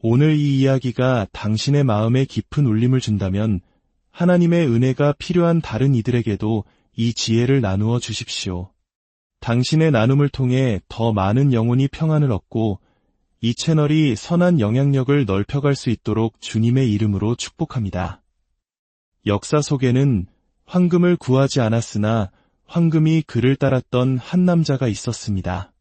오늘 이 이야기가 당신의 마음에 깊은 울림을 준다면 하나님의 은혜가 필요한 다른 이들에게도 이 지혜를 나누어 주십시오. 당신의 나눔을 통해 더 많은 영혼이 평안을 얻고 이 채널이 선한 영향력을 넓혀갈 수 있도록 주님의 이름으로 축복합니다. 역사 속에는 황금을 구하지 않았으나 황금이 그를 따랐던 한 남자가 있었습니다.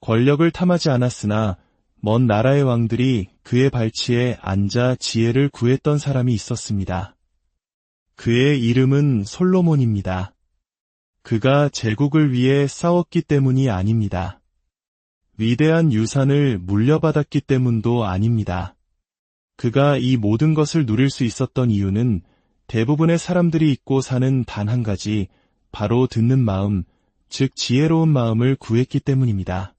권력을 탐하지 않았으나 먼 나라의 왕들이 그의 발치에 앉아 지혜를 구했던 사람이 있었습니다. 그의 이름은 솔로몬입니다. 그가 제국을 위해 싸웠기 때문이 아닙니다. 위대한 유산을 물려받았기 때문도 아닙니다. 그가 이 모든 것을 누릴 수 있었던 이유는 대부분의 사람들이 잊고 사는 단 한 가지, 바로 듣는 마음, 즉 지혜로운 마음을 구했기 때문입니다.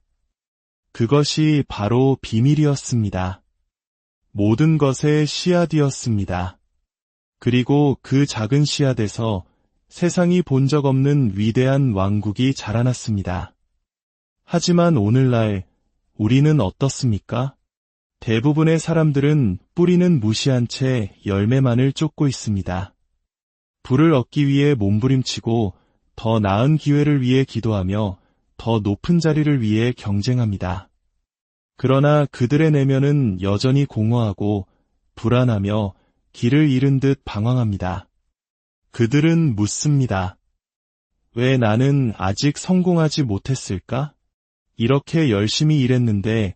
그것이 바로 비밀이었습니다. 모든 것의 씨앗이었습니다. 그리고 그 작은 씨앗에서 세상이 본 적 없는 위대한 왕국이 자라났습니다. 하지만 오늘날 우리는 어떻습니까? 대부분의 사람들은 뿌리는 무시한 채 열매만을 쫓고 있습니다. 부를 얻기 위해 몸부림치고 더 나은 기회를 위해 기도하며 더 높은 자리를 위해 경쟁합니다. 그러나 그들의 내면은 여전히 공허하고 불안하며 길을 잃은 듯 방황합니다. 그들은 묻습니다. 왜 나는 아직 성공하지 못했을까? 이렇게 열심히 일했는데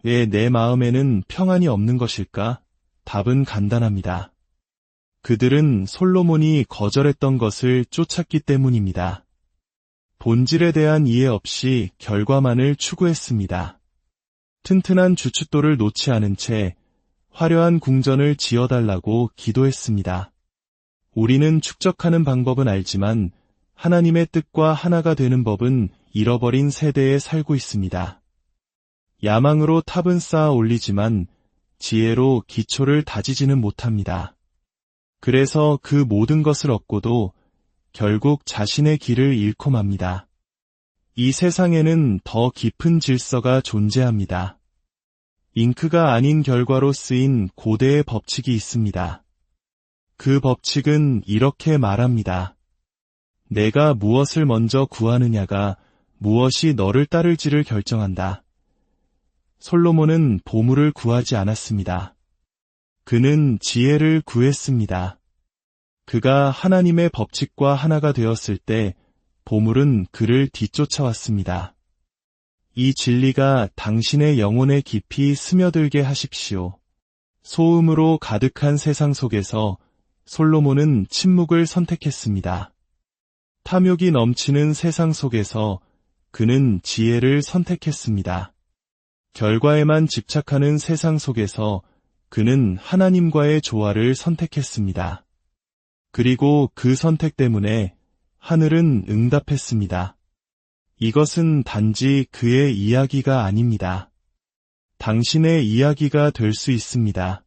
왜 내 마음에는 평안이 없는 것일까? 답은 간단합니다. 그들은 솔로몬이 거절했던 것을 쫓았기 때문입니다. 본질에 대한 이해 없이 결과만을 추구했습니다. 튼튼한 주춧돌을 놓지 않은 채 화려한 궁전을 지어달라고 기도했습니다. 우리는 축적하는 방법은 알지만 하나님의 뜻과 하나가 되는 법은 잃어버린 세대에 살고 있습니다. 야망으로 탑은 쌓아 올리지만 지혜로 기초를 다지지는 못합니다. 그래서 그 모든 것을 얻고도 결국 자신의 길을 잃고 맙니다. 이 세상에는 더 깊은 질서가 존재합니다. 잉크가 아닌 결과로 쓰인 고대의 법칙이 있습니다. 그 법칙은 이렇게 말합니다. 내가 무엇을 먼저 구하느냐가 무엇이 너를 따를지를 결정한다. 솔로몬은 보물을 구하지 않았습니다. 그는 지혜를 구했습니다. 그가 하나님의 법칙과 하나가 되었을 때 보물은 그를 뒤쫓아왔습니다. 이 진리가 당신의 영혼에 깊이 스며들게 하십시오. 소음으로 가득한 세상 속에서 솔로몬은 침묵을 선택했습니다. 탐욕이 넘치는 세상 속에서 그는 지혜를 선택했습니다. 결과에만 집착하는 세상 속에서 그는 하나님과의 조화를 선택했습니다. 그리고 그 선택 때문에 하늘은 응답했습니다. 이것은 단지 그의 이야기가 아닙니다. 당신의 이야기가 될 수 있습니다.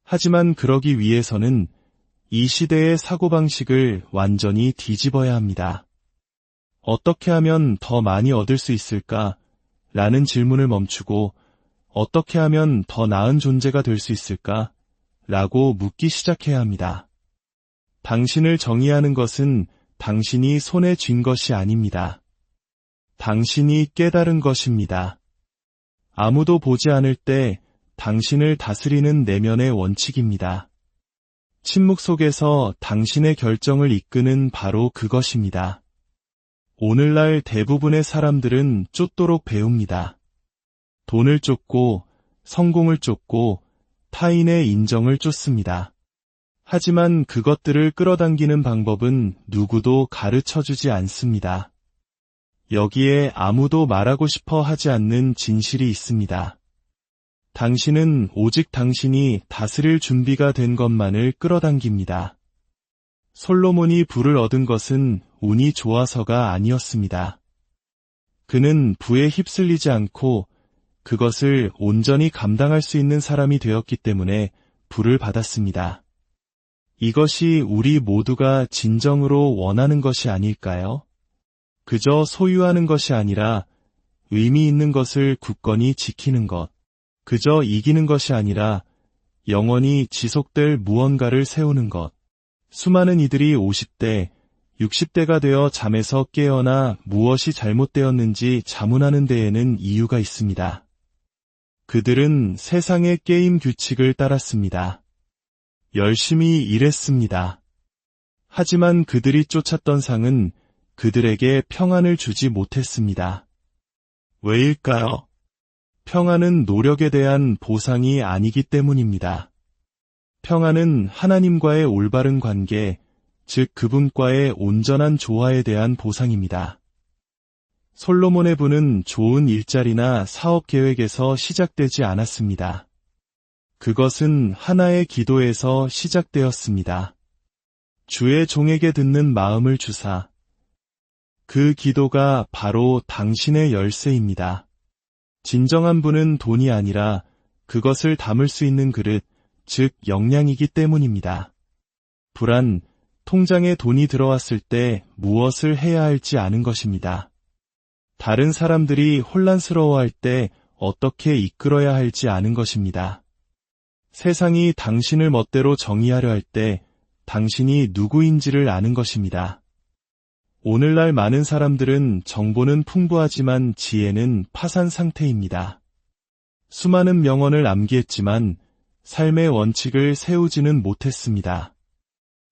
하지만 그러기 위해서는 이 시대의 사고방식을 완전히 뒤집어야 합니다. 어떻게 하면 더 많이 얻을 수 있을까? 라는 질문을 멈추고 어떻게 하면 더 나은 존재가 될 수 있을까? 라고 묻기 시작해야 합니다. 당신을 정의하는 것은 당신이 손에 쥔 것이 아닙니다. 당신이 깨달은 것입니다. 아무도 보지 않을 때 당신을 다스리는 내면의 원칙입니다. 침묵 속에서 당신의 결정을 이끄는 바로 그것입니다. 오늘날 대부분의 사람들은 쫓도록 배웁니다. 돈을 쫓고 성공을 쫓고 타인의 인정을 쫓습니다. 하지만 그것들을 끌어당기는 방법은 누구도 가르쳐주지 않습니다. 여기에 아무도 말하고 싶어 하지 않는 진실이 있습니다. 당신은 오직 당신이 다스릴 준비가 된 것만을 끌어당깁니다. 솔로몬이 부를 얻은 것은 운이 좋아서가 아니었습니다. 그는 부에 휩쓸리지 않고 그것을 온전히 감당할 수 있는 사람이 되었기 때문에 부를 받았습니다. 이것이 우리 모두가 진정으로 원하는 것이 아닐까요? 그저 소유하는 것이 아니라 의미 있는 것을 굳건히 지키는 것. 그저 이기는 것이 아니라 영원히 지속될 무언가를 세우는 것. 수많은 이들이 50대, 60대가 되어 잠에서 깨어나 무엇이 잘못되었는지 자문하는 데에는 이유가 있습니다. 그들은 세상의 게임 규칙을 따랐습니다. 열심히 일했습니다. 하지만 그들이 쫓았던 상은 그들에게 평안을 주지 못했습니다. 왜일까요? 평안은 노력에 대한 보상이 아니기 때문입니다. 평안은 하나님과의 올바른 관계, 즉 그분과의 온전한 조화에 대한 보상입니다. 솔로몬의 부는 좋은 일자리나 사업 계획에서 시작되지 않았습니다. 그것은 하나의 기도에서 시작되었습니다. 주의 종에게 듣는 마음을 주사. 그 기도가 바로 당신의 열쇠입니다. 진정한 부는 돈이 아니라 그것을 담을 수 있는 그릇, 즉 역량이기 때문입니다. 불안, 통장에 돈이 들어왔을 때 무엇을 해야 할지 아는 것입니다. 다른 사람들이 혼란스러워할 때 어떻게 이끌어야 할지 아는 것입니다. 세상이 당신을 멋대로 정의하려 할 때 당신이 누구인지를 아는 것입니다. 오늘날 많은 사람들은 정보는 풍부하지만 지혜는 파산 상태입니다. 수많은 명언을 암기했지만 삶의 원칙을 세우지는 못했습니다.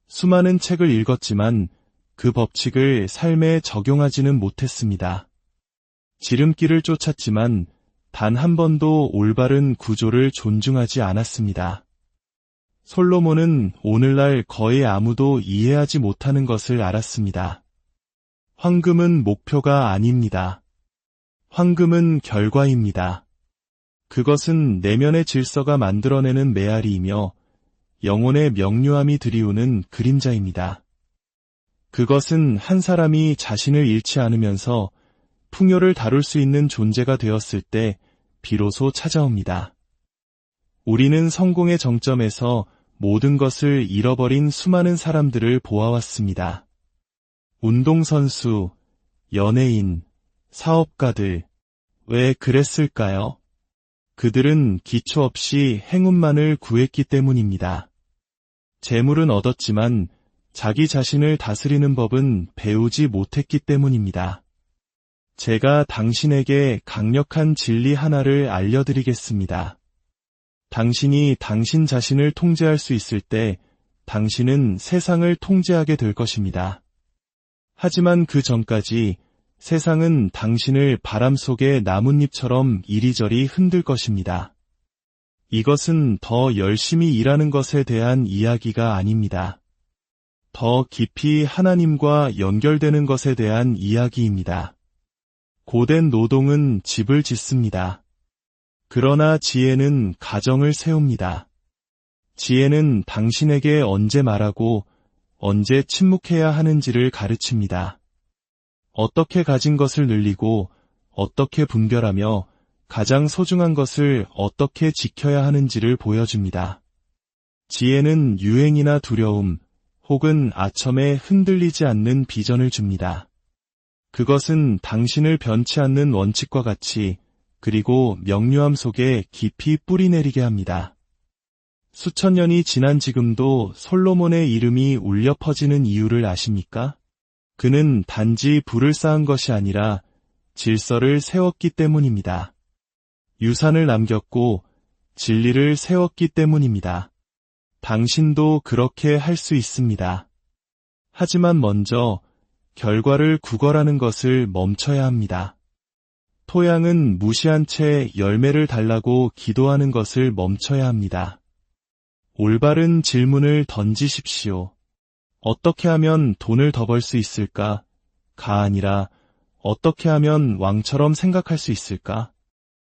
수많은 책을 읽었지만 그 법칙을 삶에 적용하지는 못했습니다. 지름길을 쫓았지만 단 한 번도 올바른 구조를 존중하지 않았습니다. 솔로몬은 오늘날 거의 아무도 이해하지 못하는 것을 알았습니다. 황금은 목표가 아닙니다. 황금은 결과입니다. 그것은 내면의 질서가 만들어내는 메아리이며 영혼의 명료함이 드리우는 그림자입니다. 그것은 한 사람이 자신을 잃지 않으면서 풍요를 다룰 수 있는 존재가 되었을 때 비로소 찾아옵니다. 우리는 성공의 정점에서 모든 것을 잃어버린 수많은 사람들을 보아왔습니다. 운동선수, 연예인, 사업가들, 왜 그랬을까요? 그들은 기초 없이 행운만을 구했기 때문입니다. 재물은 얻었지만 자기 자신을 다스리는 법은 배우지 못했기 때문입니다. 제가 당신에게 강력한 진리 하나를 알려드리겠습니다. 당신이 당신 자신을 통제할 수 있을 때 당신은 세상을 통제하게 될 것입니다. 하지만 그 전까지 세상은 당신을 바람 속의 나뭇잎처럼 이리저리 흔들 것입니다. 이것은 더 열심히 일하는 것에 대한 이야기가 아닙니다. 더 깊이 하나님과 연결되는 것에 대한 이야기입니다. 고된 노동은 집을 짓습니다. 그러나 지혜는 가정을 세웁니다. 지혜는 당신에게 언제 말하고 언제 침묵해야 하는지를 가르칩니다. 어떻게 가진 것을 늘리고 어떻게 분별하며 가장 소중한 것을 어떻게 지켜야 하는지를 보여줍니다. 지혜는 유행이나 두려움 혹은 아첨에 흔들리지 않는 비전을 줍니다. 그것은 당신을 변치 않는 원칙과 같이 그리고 명료함 속에 깊이 뿌리내리게 합니다. 수천 년이 지난 지금도 솔로몬의 이름이 울려 퍼지는 이유를 아십니까? 그는 단지 부를 쌓은 것이 아니라 질서를 세웠기 때문입니다. 유산을 남겼고 진리를 세웠기 때문입니다. 당신도 그렇게 할 수 있습니다. 하지만 먼저 결과를 구걸하는 것을 멈춰야 합니다. 토양은 무시한 채 열매를 달라고 기도하는 것을 멈춰야 합니다. 올바른 질문을 던지십시오. 어떻게 하면 돈을 더 벌 수 있을까? 가 아니라 어떻게 하면 왕처럼 생각할 수 있을까?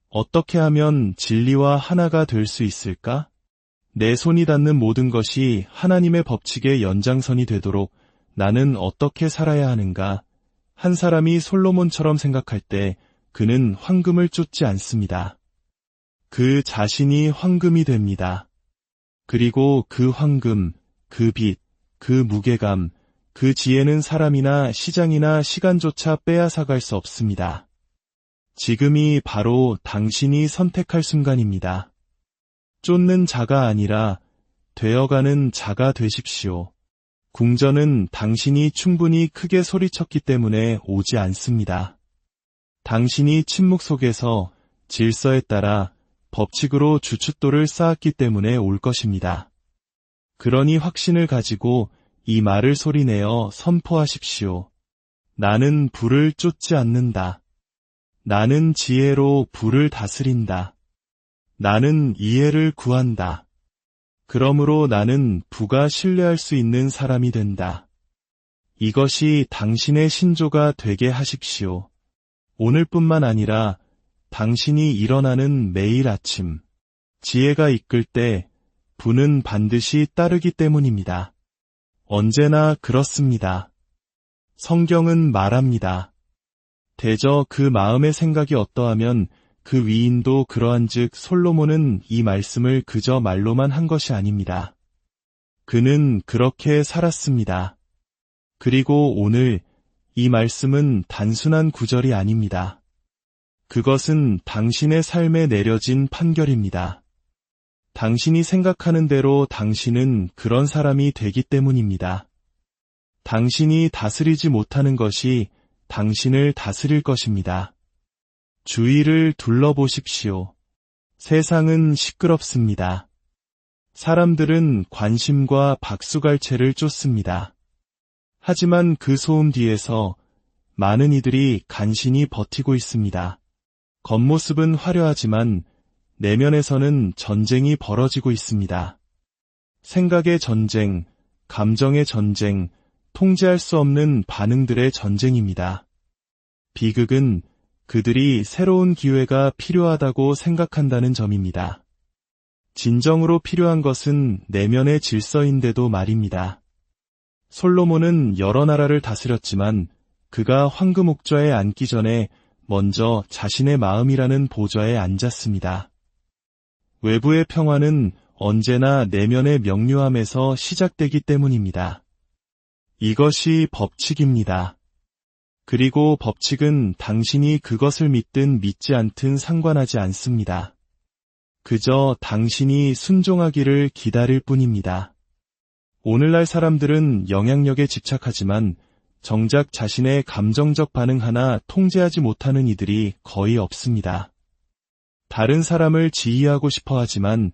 어떻게 하면 진리와 하나가 될 수 있을까? 내 손이 닿는 모든 것이 하나님의 법칙의 연장선이 되도록 나는 어떻게 살아야 하는가? 한 사람이 솔로몬처럼 생각할 때 그는 황금을 쫓지 않습니다. 그 자신이 황금이 됩니다. 그리고 그 황금, 그 빛, 그 무게감, 그 지혜는 사람이나 시장이나 시간조차 빼앗아갈 수 없습니다. 지금이 바로 당신이 선택할 순간입니다. 쫓는 자가 아니라 되어가는 자가 되십시오. 궁전은 당신이 충분히 크게 소리쳤기 때문에 오지 않습니다. 당신이 침묵 속에서 질서에 따라 법칙으로 주춧돌을 쌓았기 때문에 올 것입니다. 그러니 확신을 가지고 이 말을 소리내어 선포하십시오. 나는 불을 쫓지 않는다. 나는 지혜로 불을 다스린다. 나는 이해를 구한다. 그러므로 나는 부가 신뢰할 수 있는 사람이 된다. 이것이 당신의 신조가 되게 하십시오. 오늘뿐만 아니라 당신이 일어나는 매일 아침, 지혜가 이끌 때 부는 반드시 따르기 때문입니다. 언제나 그렇습니다. 성경은 말합니다. 대저 그 마음의 생각이 어떠하면 그 위인도 그러한즉 솔로몬은 이 말씀을 그저 말로만 한 것이 아닙니다. 그는 그렇게 살았습니다. 그리고 오늘 이 말씀은 단순한 구절이 아닙니다. 그것은 당신의 삶에 내려진 판결입니다. 당신이 생각하는 대로 당신은 그런 사람이 되기 때문입니다. 당신이 다스리지 못하는 것이 당신을 다스릴 것입니다. 주위를 둘러보십시오. 세상은 시끄럽습니다. 사람들은 관심과 박수갈채를 쫓습니다. 하지만 그 소음 뒤에서 많은 이들이 간신히 버티고 있습니다. 겉모습은 화려하지만 내면에서는 전쟁이 벌어지고 있습니다. 생각의 전쟁, 감정의 전쟁, 통제할 수 없는 반응들의 전쟁입니다. 비극은 그들이 새로운 기회가 필요하다고 생각한다는 점입니다. 진정으로 필요한 것은 내면의 질서인데도 말입니다. 솔로몬은 여러 나라를 다스렸지만 그가 황금 옥좌에 앉기 전에 먼저 자신의 마음이라는 보좌에 앉았습니다. 외부의 평화는 언제나 내면의 명료함에서 시작되기 때문입니다. 이것이 법칙입니다. 그리고 법칙은 당신이 그것을 믿든 믿지 않든 상관하지 않습니다. 그저 당신이 순종하기를 기다릴 뿐입니다. 오늘날 사람들은 영향력에 집착하지만 정작 자신의 감정적 반응 하나 통제하지 못하는 이들이 거의 없습니다. 다른 사람을 지휘하고 싶어 하지만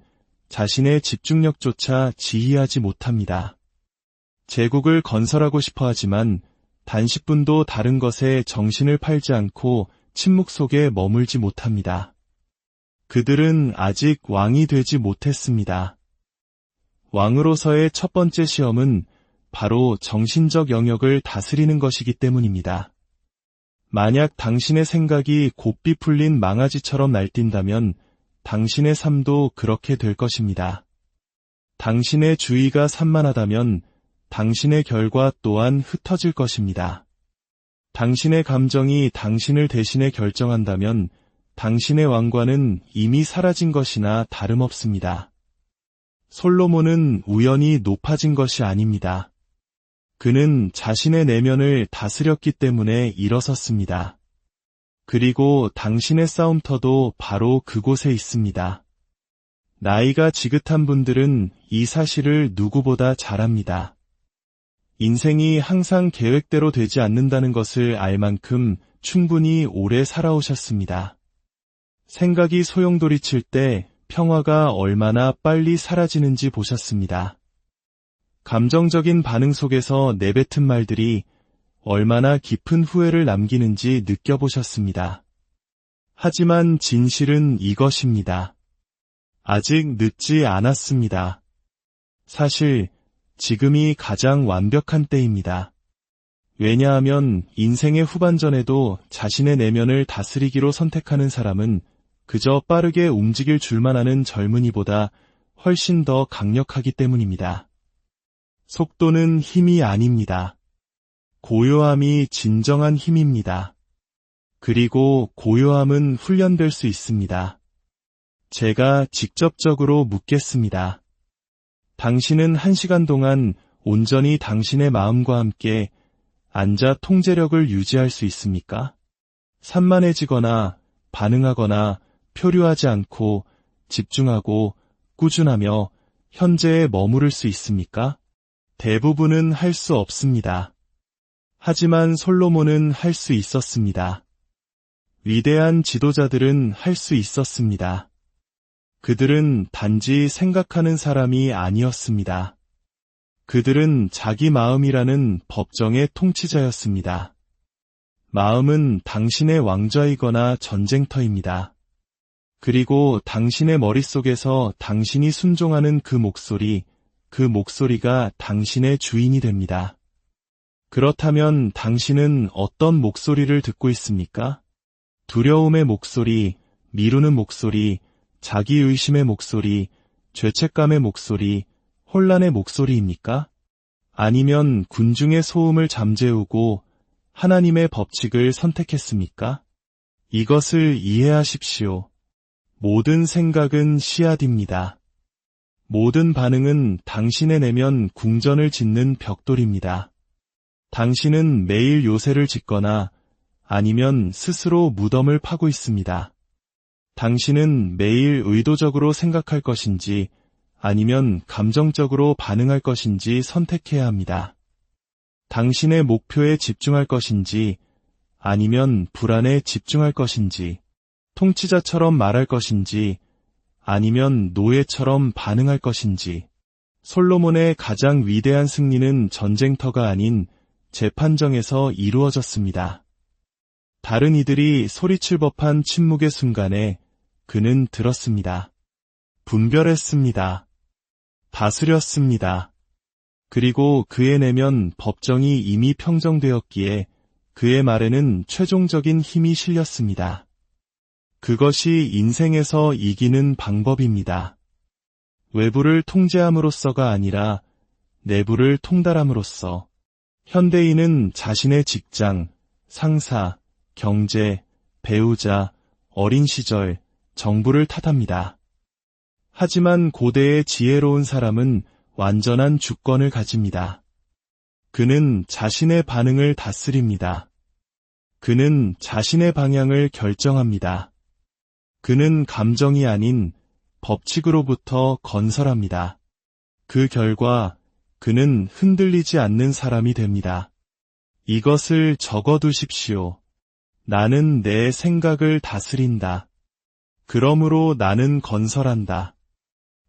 자신의 집중력조차 지휘하지 못합니다. 제국을 건설하고 싶어 하지만 단 10분도 다른 것에 정신을 팔지 않고 침묵 속에 머물지 못합니다. 그들은 아직 왕이 되지 못했습니다. 왕으로서의 첫 번째 시험은 바로 정신적 영역을 다스리는 것이기 때문입니다. 만약 당신의 생각이 곱비 풀린 망아지처럼 날뛴다면 당신의 삶도 그렇게 될 것입니다. 당신의 주의가 산만하다면 당신의 결과 또한 흩어질 것입니다. 당신의 감정이 당신을 대신해 결정한다면 당신의 왕관은 이미 사라진 것이나 다름없습니다. 솔로몬은 우연히 높아진 것이 아닙니다. 그는 자신의 내면을 다스렸기 때문에 일어섰습니다. 그리고 당신의 싸움터도 바로 그곳에 있습니다. 나이가 지긋한 분들은 이 사실을 누구보다 잘 압니다. 인생이 항상 계획대로 되지 않는다는 것을 알 만큼 충분히 오래 살아오셨습니다. 생각이 소용돌이칠 때 평화가 얼마나 빨리 사라지는지 보셨습니다. 감정적인 반응 속에서 내뱉은 말들이 얼마나 깊은 후회를 남기는지 느껴보셨습니다. 하지만 진실은 이것입니다. 아직 늦지 않았습니다. 사실 지금이 가장 완벽한 때입니다. 왜냐하면 인생의 후반전에도 자신의 내면을 다스리기로 선택하는 사람은 그저 빠르게 움직일 줄만 아는 젊은이보다 훨씬 더 강력하기 때문입니다. 속도는 힘이 아닙니다. 고요함이 진정한 힘입니다. 그리고 고요함은 훈련될 수 있습니다. 제가 직접적으로 묻겠습니다. 당신은 1시간 동안 온전히 당신의 마음과 함께 앉아 통제력을 유지할 수 있습니까? 산만해지거나 반응하거나 표류하지 않고 집중하고 꾸준하며 현재에 머무를 수 있습니까? 대부분은 할 수 없습니다. 하지만 솔로몬은 할 수 있었습니다. 위대한 지도자들은 할 수 있었습니다. 그들은 단지 생각하는 사람이 아니었습니다. 그들은 자기 마음이라는 법정의 통치자였습니다. 마음은 당신의 왕좌이거나 전쟁터입니다. 그리고 당신의 머릿속에서 당신이 순종하는 그 목소리가 당신의 주인이 됩니다. 그렇다면 당신은 어떤 목소리를 듣고 있습니까? 두려움의 목소리, 미루는 목소리, 자기의심의 목소리, 죄책감의 목소리, 혼란의 목소리입니까? 아니면 군중의 소음을 잠재우고 하나님의 법칙을 선택했습니까? 이것을 이해하십시오. 모든 생각은 씨앗입니다. 모든 반응은 당신의 내면 궁전을 짓는 벽돌입니다. 당신은 매일 요새를 짓거나 아니면 스스로 무덤을 파고 있습니다. 당신은 매일 의도적으로 생각할 것인지 아니면 감정적으로 반응할 것인지 선택해야 합니다. 당신의 목표에 집중할 것인지 아니면 불안에 집중할 것인지, 통치자처럼 말할 것인지 아니면 노예처럼 반응할 것인지. 솔로몬의 가장 위대한 승리는 전쟁터가 아닌 재판정에서 이루어졌습니다. 다른 이들이 소리칠 법한 침묵의 순간에 그는 들었습니다. 분별했습니다. 다스렸습니다. 그리고 그의 내면 법정이 이미 평정되었기에 그의 말에는 최종적인 힘이 실렸습니다. 그것이 인생에서 이기는 방법입니다. 외부를 통제함으로써가 아니라 내부를 통달함으로써. 현대인은 자신의 직장, 상사, 경제, 배우자, 어린 시절, 정부를 탓합니다. 하지만 고대의 지혜로운 사람은 완전한 주권을 가집니다. 그는 자신의 반응을 다스립니다. 그는 자신의 방향을 결정합니다. 그는 감정이 아닌 법칙으로부터 건설합니다. 그 결과 그는 흔들리지 않는 사람이 됩니다. 이것을 적어두십시오. 나는 내 생각을 다스린다. 그러므로 나는 건설한다.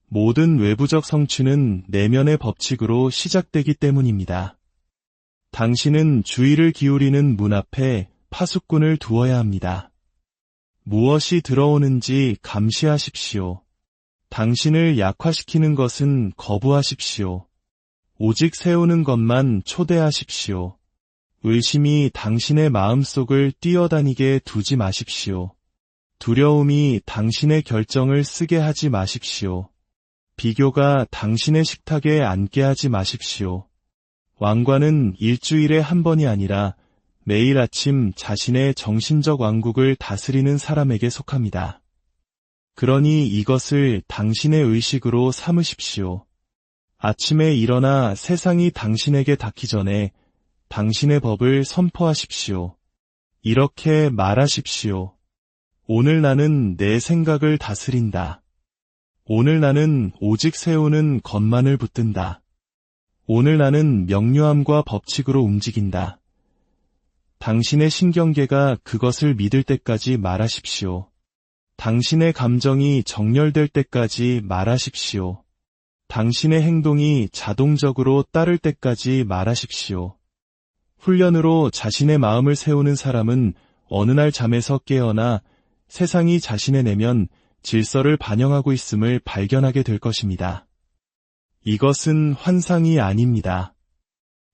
모든 외부적 성취는 내면의 법칙으로 시작되기 때문입니다. 당신은 주의를 기울이는 문 앞에 파수꾼을 두어야 합니다. 무엇이 들어오는지 감시하십시오. 당신을 약화시키는 것은 거부하십시오. 오직 세우는 것만 초대하십시오. 의심이 당신의 마음속을 뛰어다니게 두지 마십시오. 두려움이 당신의 결정을 쓰게 하지 마십시오. 비교가 당신의 식탁에 앉게 하지 마십시오. 왕관은 일주일에 한 번이 아니라 매일 아침 자신의 정신적 왕국을 다스리는 사람에게 속합니다. 그러니 이것을 당신의 의식으로 삼으십시오. 아침에 일어나 세상이 당신에게 닿기 전에 당신의 법을 선포하십시오. 이렇게 말하십시오. 오늘 나는 내 생각을 다스린다. 오늘 나는 오직 세우는 것만을 붙든다. 오늘 나는 명료함과 법칙으로 움직인다. 당신의 신경계가 그것을 믿을 때까지 말하십시오. 당신의 감정이 정렬될 때까지 말하십시오. 당신의 행동이 자동적으로 따를 때까지 말하십시오. 훈련으로 자신의 마음을 세우는 사람은 어느 날 잠에서 깨어나 세상이 자신의 내면 질서를 반영하고 있음을 발견하게 될 것입니다. 이것은 환상이 아닙니다.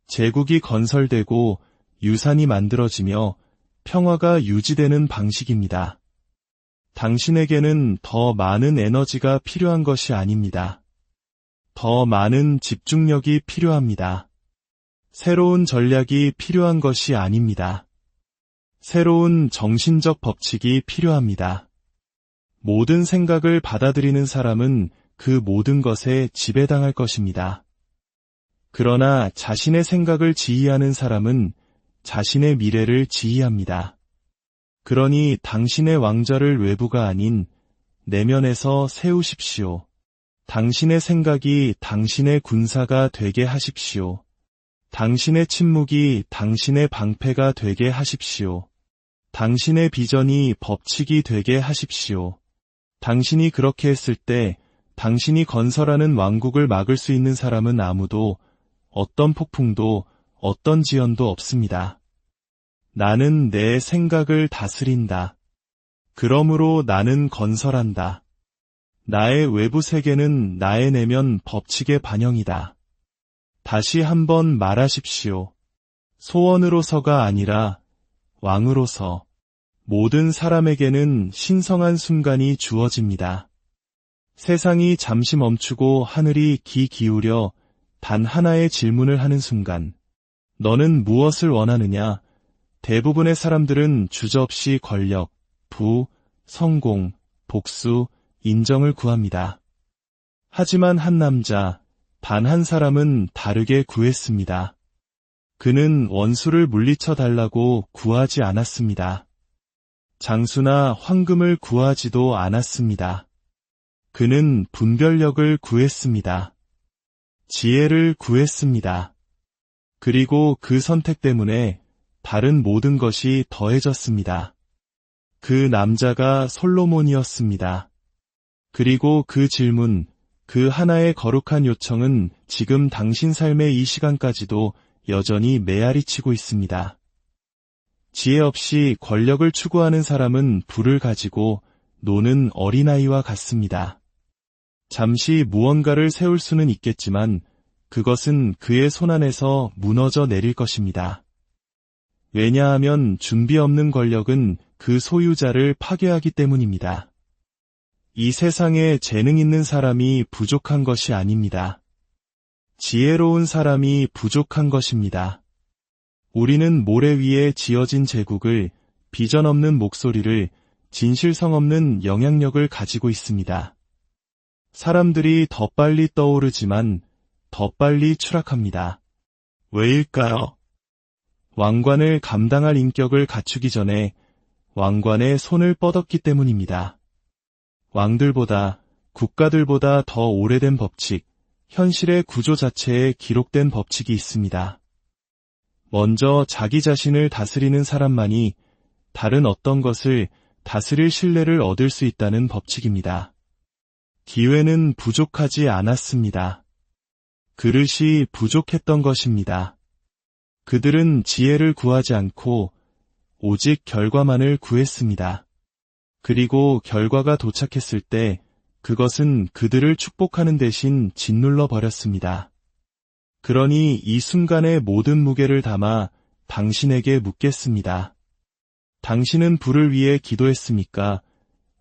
제국이 건설되고 유산이 만들어지며 평화가 유지되는 방식입니다. 당신에게는 더 많은 에너지가 필요한 것이 아닙니다. 더 많은 집중력이 필요합니다. 새로운 전략이 필요한 것이 아닙니다. 새로운 정신적 법칙이 필요합니다. 모든 생각을 받아들이는 사람은 그 모든 것에 지배당할 것입니다. 그러나 자신의 생각을 지휘하는 사람은 자신의 미래를 지휘합니다. 그러니 당신의 왕좌를 외부가 아닌 내면에서 세우십시오. 당신의 생각이 당신의 군사가 되게 하십시오. 당신의 침묵이 당신의 방패가 되게 하십시오. 당신의 비전이 법칙이 되게 하십시오. 당신이 그렇게 했을 때 당신이 건설하는 왕국을 막을 수 있는 사람은 아무도, 어떤 폭풍도, 어떤 지연도 없습니다. 나는 내 생각을 다스린다. 그러므로 나는 건설한다. 나의 외부 세계는 나의 내면 법칙의 반영이다. 다시 한번 말하십시오. 소원으로서가 아니라 왕으로서. 모든 사람에게는 신성한 순간이 주어집니다. 세상이 잠시 멈추고 하늘이 귀 기울여 단 하나의 질문을 하는 순간, 너는 무엇을 원하느냐? 대부분의 사람들은 주저없이 권력, 부, 성공, 복수, 인정을 구합니다. 하지만 한 남자, 단 한 사람은 다르게 구했습니다. 그는 원수를 물리쳐 달라고 구하지 않았습니다. 장수나 황금을 구하지도 않았습니다. 그는 분별력을 구했습니다. 지혜를 구했습니다. 그리고 그 선택 때문에 다른 모든 것이 더해졌습니다. 그 남자가 솔로몬이었습니다. 그리고 그 질문, 그 하나의 거룩한 요청은 지금 당신 삶의 이 시간까지도 여전히 메아리치고 있습니다. 지혜 없이 권력을 추구하는 사람은 불을 가지고 노는 어린아이와 같습니다. 잠시 무언가를 세울 수는 있겠지만 그것은 그의 손안에서 무너져 내릴 것입니다. 왜냐하면 준비 없는 권력은 그 소유자를 파괴하기 때문입니다. 이 세상에 재능 있는 사람이 부족한 것이 아닙니다. 지혜로운 사람이 부족한 것입니다. 우리는 모래 위에 지어진 제국을, 비전 없는 목소리를, 진실성 없는 영향력을 가지고 있습니다. 사람들이 더 빨리 떠오르지만 더 빨리 추락합니다. 왜일까요? 왕관을 감당할 인격을 갖추기 전에 왕관에 손을 뻗었기 때문입니다. 왕들보다, 국가들보다 더 오래된 법칙, 현실의 구조 자체에 기록된 법칙이 있습니다. 먼저 자기 자신을 다스리는 사람만이 다른 어떤 것을 다스릴 신뢰를 얻을 수 있다는 법칙입니다. 기회는 부족하지 않았습니다. 그릇이 부족했던 것입니다. 그들은 지혜를 구하지 않고 오직 결과만을 구했습니다. 그리고 결과가 도착했을 때 그것은 그들을 축복하는 대신 짓눌러 버렸습니다. 그러니 이 순간의 모든 무게를 담아 당신에게 묻겠습니다. 당신은 불을 위해 기도했습니까?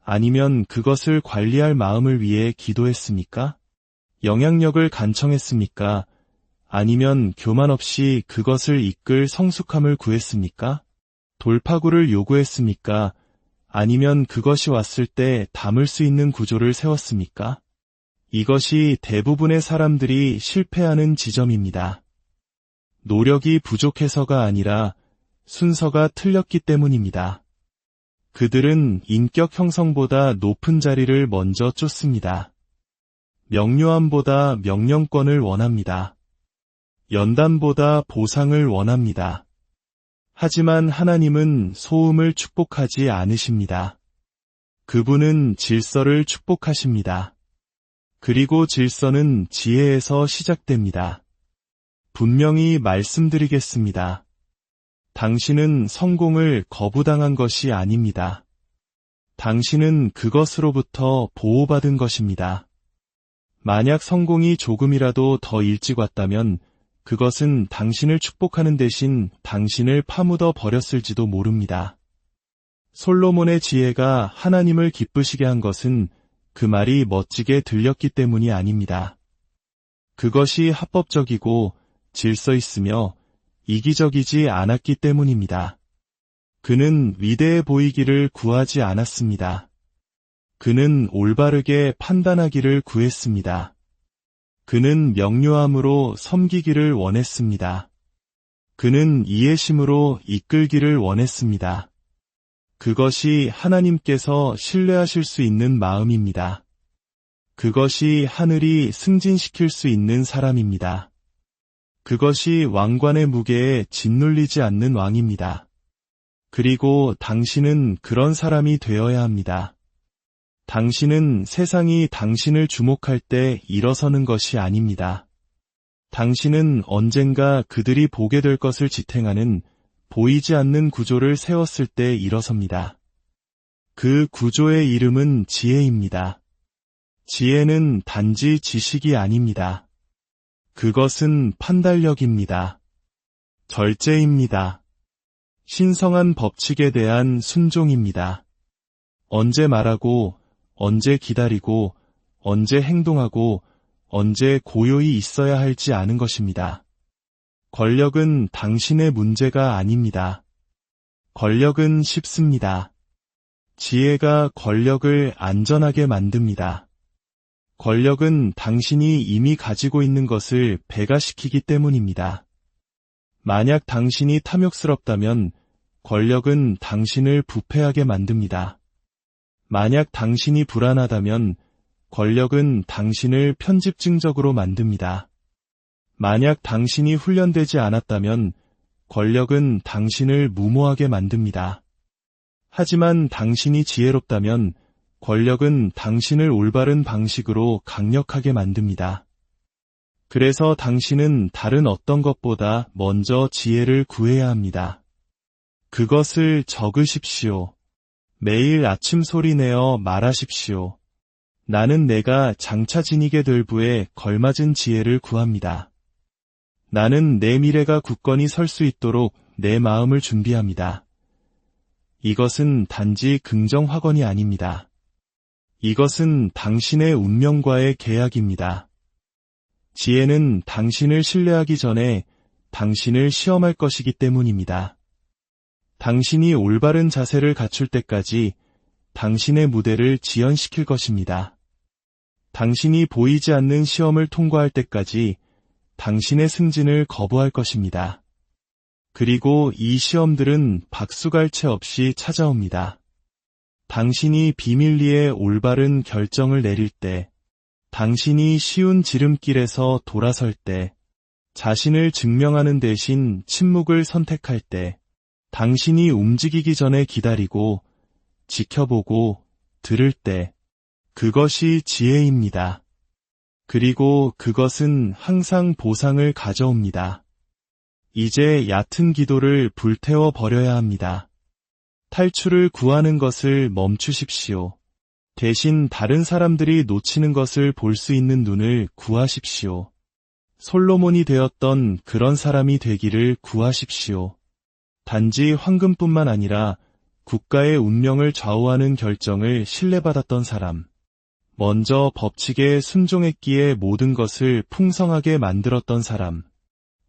아니면 그것을 관리할 마음을 위해 기도했습니까? 영향력을 간청했습니까? 아니면 교만 없이 그것을 이끌 성숙함을 구했습니까? 돌파구를 요구했습니까? 아니면 그것이 왔을 때 담을 수 있는 구조를 세웠습니까? 이것이 대부분의 사람들이 실패하는 지점입니다. 노력이 부족해서가 아니라 순서가 틀렸기 때문입니다. 그들은 인격 형성보다 높은 자리를 먼저 쫓습니다. 명료함보다 명령권을 원합니다. 연단보다 보상을 원합니다. 하지만 하나님은 소음을 축복하지 않으십니다. 그분은 질서를 축복하십니다. 그리고 질서는 지혜에서 시작됩니다. 분명히 말씀드리겠습니다. 당신은 성공을 거부당한 것이 아닙니다. 당신은 그것으로부터 보호받은 것입니다. 만약 성공이 조금이라도 더 일찍 왔다면 그것은 당신을 축복하는 대신 당신을 파묻어 버렸을지도 모릅니다. 솔로몬의 지혜가 하나님을 기쁘시게 한 것은 그 말이 멋지게 들렸기 때문이 아닙니다. 그것이 합법적이고 질서 있으며 이기적이지 않았기 때문입니다. 그는 위대해 보이기를 구하지 않았습니다. 그는 올바르게 판단하기를 구했습니다. 그는 명료함으로 섬기기를 원했습니다. 그는 이해심으로 이끌기를 원했습니다. 그것이 하나님께서 신뢰하실 수 있는 마음입니다. 그것이 하늘이 승진시킬 수 있는 사람입니다. 그것이 왕관의 무게에 짓눌리지 않는 왕입니다. 그리고 당신은 그런 사람이 되어야 합니다. 당신은 세상이 당신을 주목할 때 일어서는 것이 아닙니다. 당신은 언젠가 그들이 보게 될 것을 지탱하는 보이지 않는 구조를 세웠을 때 일어섭니다. 그 구조의 이름은 지혜입니다. 지혜는 단지 지식이 아닙니다. 그것은 판단력입니다. 절제입니다. 신성한 법칙에 대한 순종입니다. 언제 말하고, 언제 기다리고, 언제 행동하고, 언제 고요히 있어야 할지 아는 것입니다. 권력은 당신의 문제가 아닙니다. 권력은 쉽습니다. 지혜가 권력을 안전하게 만듭니다. 권력은 당신이 이미 가지고 있는 것을 배가시키기 때문입니다. 만약 당신이 탐욕스럽다면 권력은 당신을 부패하게 만듭니다. 만약 당신이 불안하다면 권력은 당신을 편집증적으로 만듭니다. 만약 당신이 훈련되지 않았다면 권력은 당신을 무모하게 만듭니다. 하지만 당신이 지혜롭다면 권력은 당신을 올바른 방식으로 강력하게 만듭니다. 그래서 당신은 다른 어떤 것보다 먼저 지혜를 구해야 합니다. 그것을 적으십시오. 매일 아침 소리내어 말하십시오. 나는 내가 장차 지니게 될 부에 걸맞은 지혜를 구합니다. 나는 내 미래가 굳건히 설 수 있도록 내 마음을 준비합니다. 이것은 단지 긍정 확언이 아닙니다. 이것은 당신의 운명과의 계약입니다. 지혜는 당신을 신뢰하기 전에 당신을 시험할 것이기 때문입니다. 당신이 올바른 자세를 갖출 때까지 당신의 무대를 지연시킬 것입니다. 당신이 보이지 않는 시험을 통과할 때까지 당신의 승진을 거부할 것입니다. 그리고 이 시험들은 박수갈채 없이 찾아옵니다. 당신이 비밀리에 올바른 결정을 내릴 때, 당신이 쉬운 지름길에서 돌아설 때, 자신을 증명하는 대신 침묵을 선택할 때, 당신이 움직이기 전에 기다리고, 지켜보고, 들을 때, 그것이 지혜입니다. 그리고 그것은 항상 보상을 가져옵니다. 이제 얕은 기도를 불태워 버려야 합니다. 탈출을 구하는 것을 멈추십시오. 대신 다른 사람들이 놓치는 것을 볼 수 있는 눈을 구하십시오. 솔로몬이 되었던 그런 사람이 되기를 구하십시오. 단지 황금뿐만 아니라 국가의 운명을 좌우하는 결정을 신뢰받았던 사람. 먼저 법칙에 순종했기에 모든 것을 풍성하게 만들었던 사람.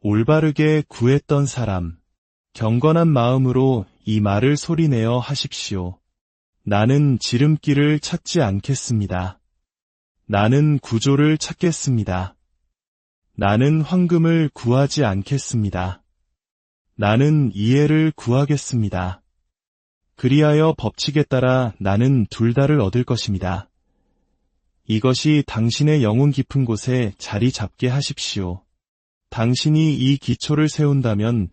올바르게 구했던 사람. 경건한 마음으로 이 말을 소리내어 하십시오. 나는 지름길을 찾지 않겠습니다. 나는 구조를 찾겠습니다. 나는 황금을 구하지 않겠습니다. 나는 이해를 구하겠습니다. 그리하여 법칙에 따라 나는 둘 다를 얻을 것입니다. 이것이 당신의 영혼 깊은 곳에 자리 잡게 하십시오. 당신이 이 기초를 세운다면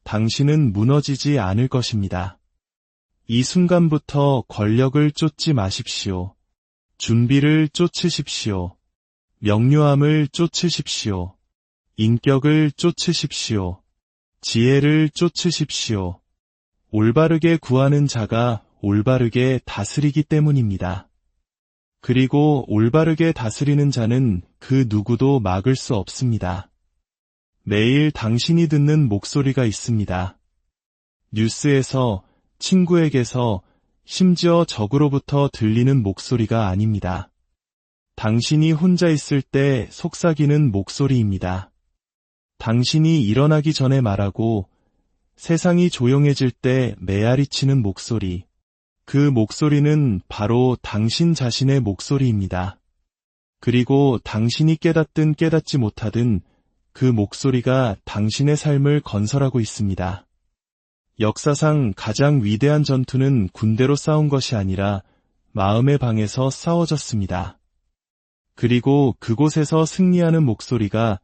당신은 무너지지 않을 것입니다. 이 순간부터 권력을 쫓지 마십시오. 준비를 쫓으십시오. 명료함을 쫓으십시오. 인격을 쫓으십시오. 지혜를 쫓으십시오. 올바르게 구하는 자가 올바르게 다스리기 때문입니다. 그리고 올바르게 다스리는 자는 그 누구도 막을 수 없습니다. 매일 당신이 듣는 목소리가 있습니다. 뉴스에서, 친구에게서, 심지어 적으로부터 들리는 목소리가 아닙니다. 당신이 혼자 있을 때 속삭이는 목소리입니다. 당신이 일어나기 전에 말하고 세상이 조용해질 때 메아리치는 목소리. 그 목소리는 바로 당신 자신의 목소리입니다. 그리고 당신이 깨닫든 깨닫지 못하든 그 목소리가 당신의 삶을 건설하고 있습니다. 역사상 가장 위대한 전투는 군대로 싸운 것이 아니라 마음의 방에서 싸워졌습니다. 그리고 그곳에서 승리하는 목소리가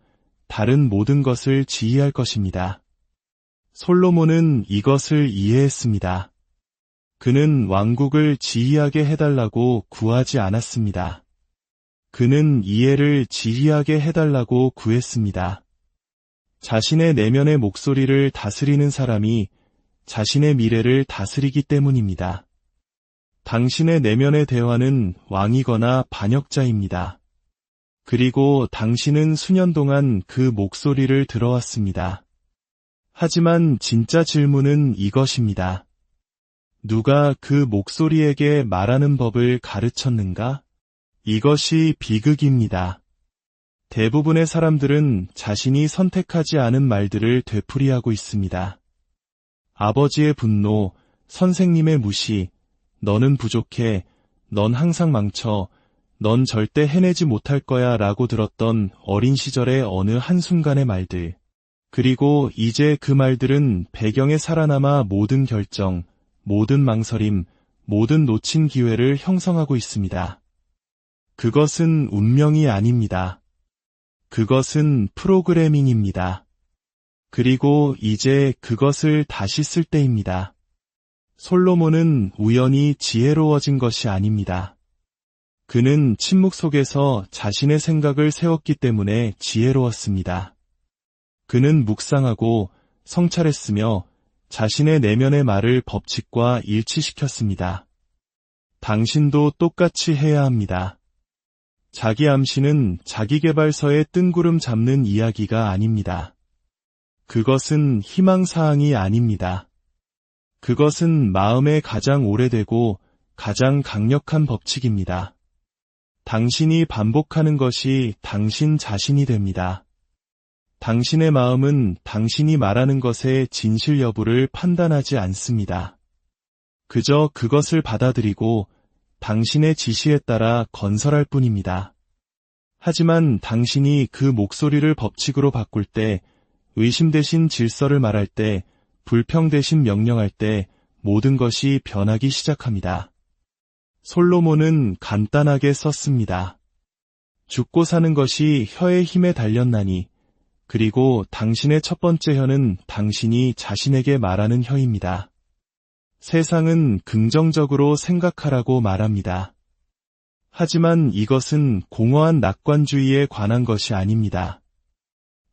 다른 모든 것을 지휘할 것입니다. 솔로몬은 이것을 이해했습니다. 그는 왕국을 지휘하게 해달라고 구하지 않았습니다. 그는 이해를 지휘하게 해달라고 구했습니다. 자신의 내면의 목소리를 다스리는 사람이 자신의 미래를 다스리기 때문입니다. 당신의 내면의 대화는 왕이거나 반역자입니다. 그리고 당신은 수년 동안 그 목소리를 들어왔습니다. 하지만 진짜 질문은 이것입니다. 누가 그 목소리에게 말하는 법을 가르쳤는가? 이것이 비극입니다. 대부분의 사람들은 자신이 선택하지 않은 말들을 되풀이하고 있습니다. 아버지의 분노, 선생님의 무시, 너는 부족해, 넌 항상 망쳐, 넌 절대 해내지 못할 거야 라고 들었던 어린 시절의 어느 한순간의 말들. 그리고 이제 그 말들은 배경에 살아남아 모든 결정, 모든 망설임, 모든 놓친 기회를 형성하고 있습니다. 그것은 운명이 아닙니다. 그것은 프로그래밍입니다. 그리고 이제 그것을 다시 쓸 때입니다. 솔로몬은 우연히 지혜로워진 것이 아닙니다. 그는 침묵 속에서 자신의 생각을 세웠기 때문에 지혜로웠습니다. 그는 묵상하고 성찰했으며 자신의 내면의 말을 법칙과 일치시켰습니다. 당신도 똑같이 해야 합니다. 자기 암시는 자기계발서의 뜬구름 잡는 이야기가 아닙니다. 그것은 희망사항이 아닙니다. 그것은 마음에 가장 오래되고 가장 강력한 법칙입니다. 당신이 반복하는 것이 당신 자신이 됩니다. 당신의 마음은 당신이 말하는 것의 진실 여부를 판단하지 않습니다. 그저 그것을 받아들이고 당신의 지시에 따라 건설할 뿐입니다. 하지만 당신이 그 목소리를 법칙으로 바꿀 때, 의심 대신 질서를 말할 때, 불평 대신 명령할 때 모든 것이 변하기 시작합니다. 솔로몬은 간단하게 썼습니다. 죽고 사는 것이 혀의 힘에 달렸나니, 그리고 당신의 첫 번째 혀는 당신이 자신에게 말하는 혀입니다. 세상은 긍정적으로 생각하라고 말합니다. 하지만 이것은 공허한 낙관주의에 관한 것이 아닙니다.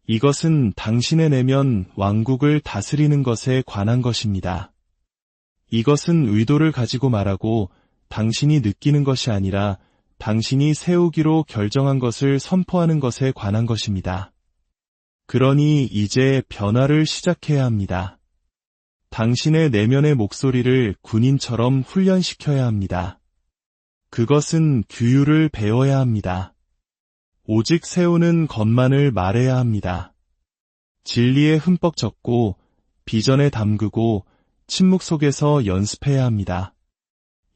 이것은 당신의 내면 왕국을 다스리는 것에 관한 것입니다. 이것은 의도를 가지고 말하고 당신이 느끼는 것이 아니라 당신이 세우기로 결정한 것을 선포하는 것에 관한 것입니다. 그러니 이제 변화를 시작해야 합니다. 당신의 내면의 목소리를 군인처럼 훈련시켜야 합니다. 그것은 규율을 배워야 합니다. 오직 세우는 것만을 말해야 합니다. 진리에 흠뻑 젖고 비전에 담그고 침묵 속에서 연습해야 합니다.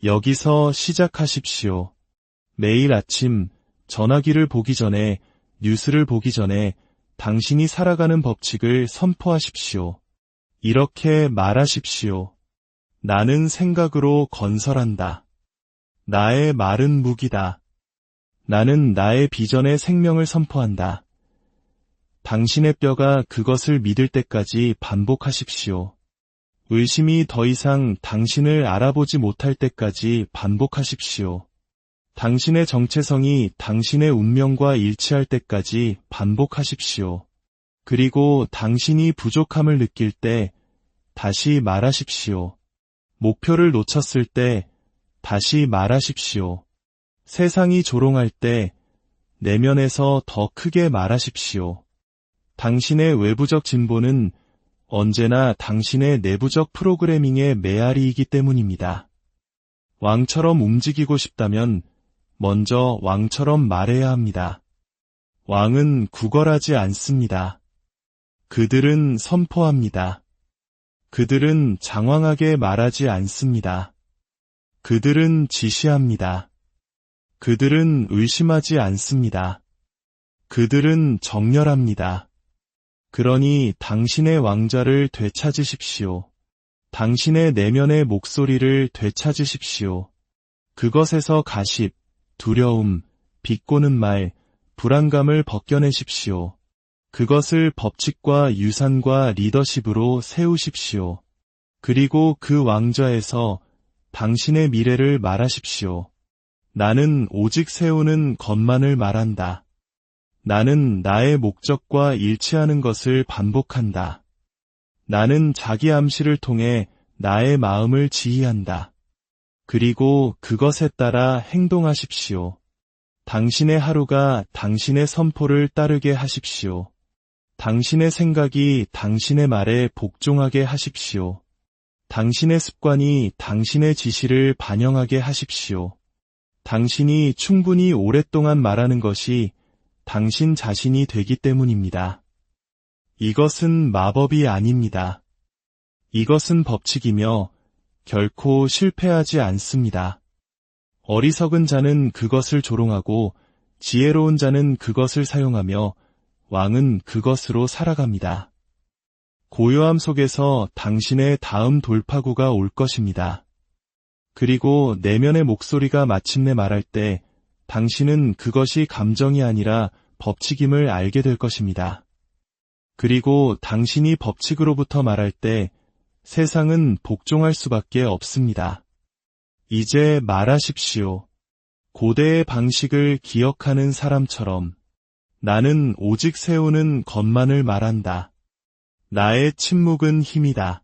여기서 시작하십시오. 매일 아침 전화기를 보기 전에, 뉴스를 보기 전에 당신이 살아가는 법칙을 선포하십시오. 이렇게 말하십시오. 나는 생각으로 건설한다. 나의 말은 무기다. 나는 나의 비전의 생명을 선포한다. 당신의 뼈가 그것을 믿을 때까지 반복하십시오. 의심이 더 이상 당신을 알아보지 못할 때까지 반복하십시오. 당신의 정체성이 당신의 운명과 일치할 때까지 반복하십시오. 그리고 당신이 부족함을 느낄 때 다시 말하십시오. 목표를 놓쳤을 때 다시 말하십시오. 세상이 조롱할 때 내면에서 더 크게 말하십시오. 당신의 외부적 진보는 언제나 당신의 내부적 프로그래밍의 메아리이기 때문입니다. 왕처럼 움직이고 싶다면 먼저 왕처럼 말해야 합니다. 왕은 구걸하지 않습니다. 그들은 선포합니다. 그들은 장황하게 말하지 않습니다. 그들은 지시합니다. 그들은 의심하지 않습니다. 그들은 정렬합니다. 그러니 당신의 왕좌를 되찾으십시오. 당신의 내면의 목소리를 되찾으십시오. 그것에서 가십, 두려움, 비꼬는 말, 불안감을 벗겨내십시오. 그것을 법칙과 유산과 리더십으로 세우십시오. 그리고 그 왕좌에서 당신의 미래를 말하십시오. 나는 오직 세우는 것만을 말한다. 나는 나의 목적과 일치하는 것을 반복한다. 나는 자기 암시를 통해 나의 마음을 지휘한다. 그리고 그것에 따라 행동하십시오. 당신의 하루가 당신의 선포를 따르게 하십시오. 당신의 생각이 당신의 말에 복종하게 하십시오. 당신의 습관이 당신의 지시를 반영하게 하십시오. 당신이 충분히 오랫동안 말하는 것이 당신 자신이 되기 때문입니다. 이것은 마법이 아닙니다. 이것은 법칙이며 결코 실패하지 않습니다. 어리석은 자는 그것을 조롱하고 지혜로운 자는 그것을 사용하며 왕은 그것으로 살아갑니다. 고요함 속에서 당신의 다음 돌파구가 올 것입니다. 그리고 내면의 목소리가 마침내 말할 때 당신은 그것이 감정이 아니라 법칙임을 알게 될 것입니다. 그리고 당신이 법칙으로부터 말할 때 세상은 복종할 수밖에 없습니다. 이제 말하십시오. 고대의 방식을 기억하는 사람처럼 나는 오직 세우는 것만을 말한다. 나의 침묵은 힘이다.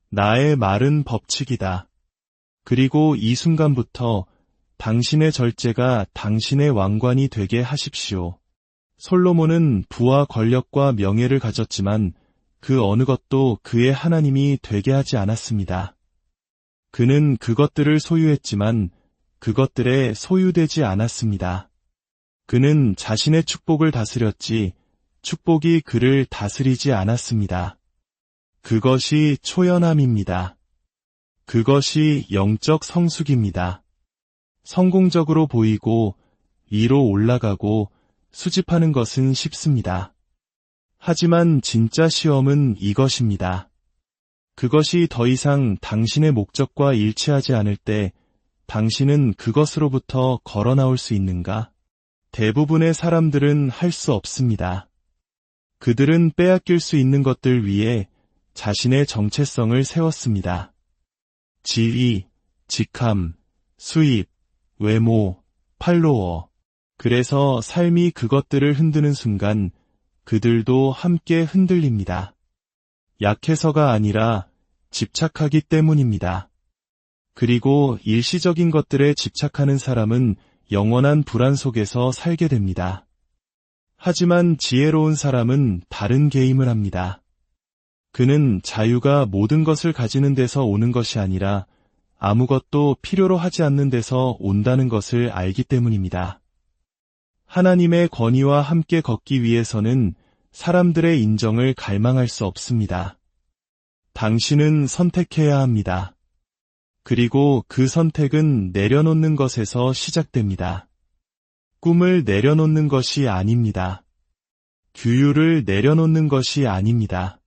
나의 말은 법칙이다. 그리고 이 순간부터 당신의 절제가 당신의 왕관이 되게 하십시오. 솔로몬은 부와 권력과 명예를 가졌지만 그 어느 것도 그의 하나님이 되게 하지 않았습니다. 그는 그것들을 소유했지만 그것들에 소유되지 않았습니다. 그는 자신의 축복을 다스렸지 축복이 그를 다스리지 않았습니다. 그것이 초연함입니다. 그것이 영적 성숙입니다. 성공적으로 보이고 위로 올라가고 수집하는 것은 쉽습니다. 하지만 진짜 시험은 이것입니다. 그것이 더 이상 당신의 목적과 일치하지 않을 때 당신은 그것으로부터 걸어 나올 수 있는가? 대부분의 사람들은 할 수 없습니다. 그들은 빼앗길 수 있는 것들 위에 자신의 정체성을 세웠습니다. 지위, 직함, 수입, 외모, 팔로워. 그래서 삶이 그것들을 흔드는 순간 그들도 함께 흔들립니다. 약해서가 아니라 집착하기 때문입니다. 그리고 일시적인 것들에 집착하는 사람은 영원한 불안 속에서 살게 됩니다. 하지만 지혜로운 사람은 다른 게임을 합니다. 그는 자유가 모든 것을 가지는 데서 오는 것이 아니라 아무것도 필요로 하지 않는 데서 온다는 것을 알기 때문입니다. 하나님의 권위와 함께 걷기 위해서는 사람들의 인정을 갈망할 수 없습니다. 당신은 선택해야 합니다. 그리고 그 선택은 내려놓는 것에서 시작됩니다. 꿈을 내려놓는 것이 아닙니다. 규율을 내려놓는 것이 아닙니다.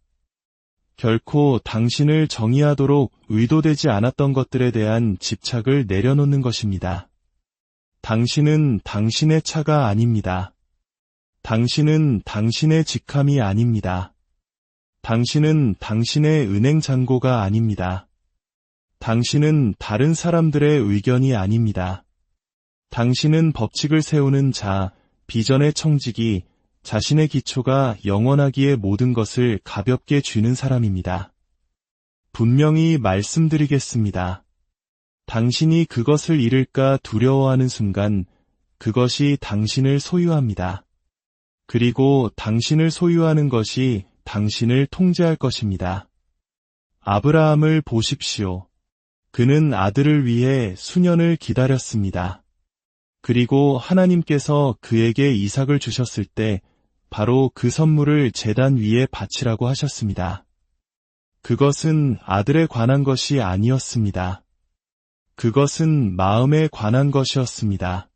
결코 당신을 정의하도록 의도되지 않았던 것들에 대한 집착을 내려놓는 것입니다. 당신은 당신의 차가 아닙니다. 당신은 당신의 직함이 아닙니다. 당신은 당신의 은행 잔고가 아닙니다. 당신은 다른 사람들의 의견이 아닙니다. 당신은 법칙을 세우는 자, 비전의 청지기, 자신의 기초가 영원하기에 모든 것을 가볍게 쥐는 사람입니다. 분명히 말씀드리겠습니다. 당신이 그것을 잃을까 두려워하는 순간 그것이 당신을 소유합니다. 그리고 당신을 소유하는 것이 당신을 통제할 것입니다. 아브라함을 보십시오. 그는 아들을 위해 수년을 기다렸습니다. 그리고 하나님께서 그에게 이삭을 주셨을 때 바로 그 선물을 제단 위에 바치라고 하셨습니다. 그것은 아들에 관한 것이 아니었습니다. 그것은 마음에 관한 것이었습니다.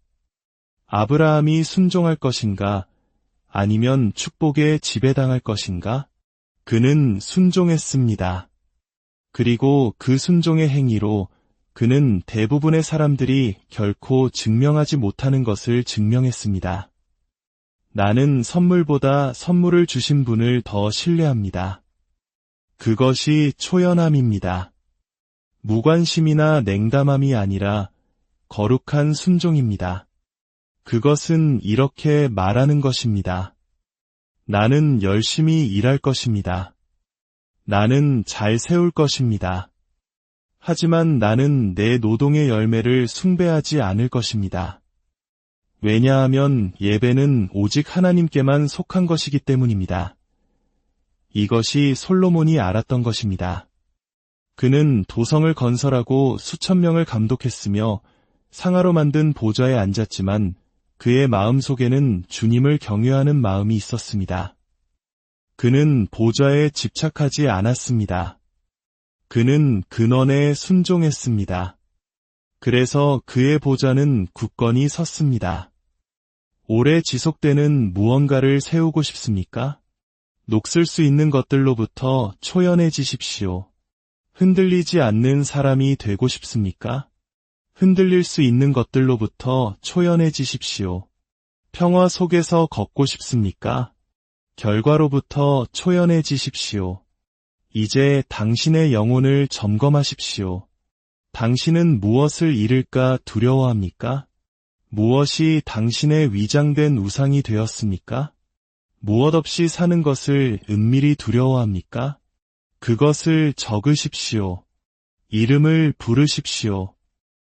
아브라함이 순종할 것인가? 아니면 축복에 지배당할 것인가? 그는 순종했습니다. 그리고 그 순종의 행위로 그는 대부분의 사람들이 결코 증명하지 못하는 것을 증명했습니다. 나는 선물보다 선물을 주신 분을 더 신뢰합니다. 그것이 초연함입니다. 무관심이나 냉담함이 아니라 거룩한 순종입니다. 그것은 이렇게 말하는 것입니다. 나는 열심히 일할 것입니다. 나는 잘 세울 것입니다. 하지만 나는 내 노동의 열매를 숭배하지 않을 것입니다. 왜냐하면 예배는 오직 하나님께만 속한 것이기 때문입니다. 이것이 솔로몬이 알았던 것입니다. 그는 도성을 건설하고 수천 명을 감독했으며 상아로 만든 보좌에 앉았지만 그의 마음속에는 주님을 경외하는 마음이 있었습니다. 그는 보좌에 집착하지 않았습니다. 그는 근원에 순종했습니다. 그래서 그의 보좌는 굳건히 섰습니다. 오래 지속되는 무언가를 세우고 싶습니까? 녹슬 수 있는 것들로부터 초연해지십시오. 흔들리지 않는 사람이 되고 싶습니까? 흔들릴 수 있는 것들로부터 초연해지십시오. 평화 속에서 걷고 싶습니까? 결과로부터 초연해지십시오. 이제 당신의 영혼을 점검하십시오. 당신은 무엇을 잃을까 두려워합니까? 무엇이 당신의 위장된 우상이 되었습니까? 무엇 없이 사는 것을 은밀히 두려워합니까? 그것을 적으십시오. 이름을 부르십시오.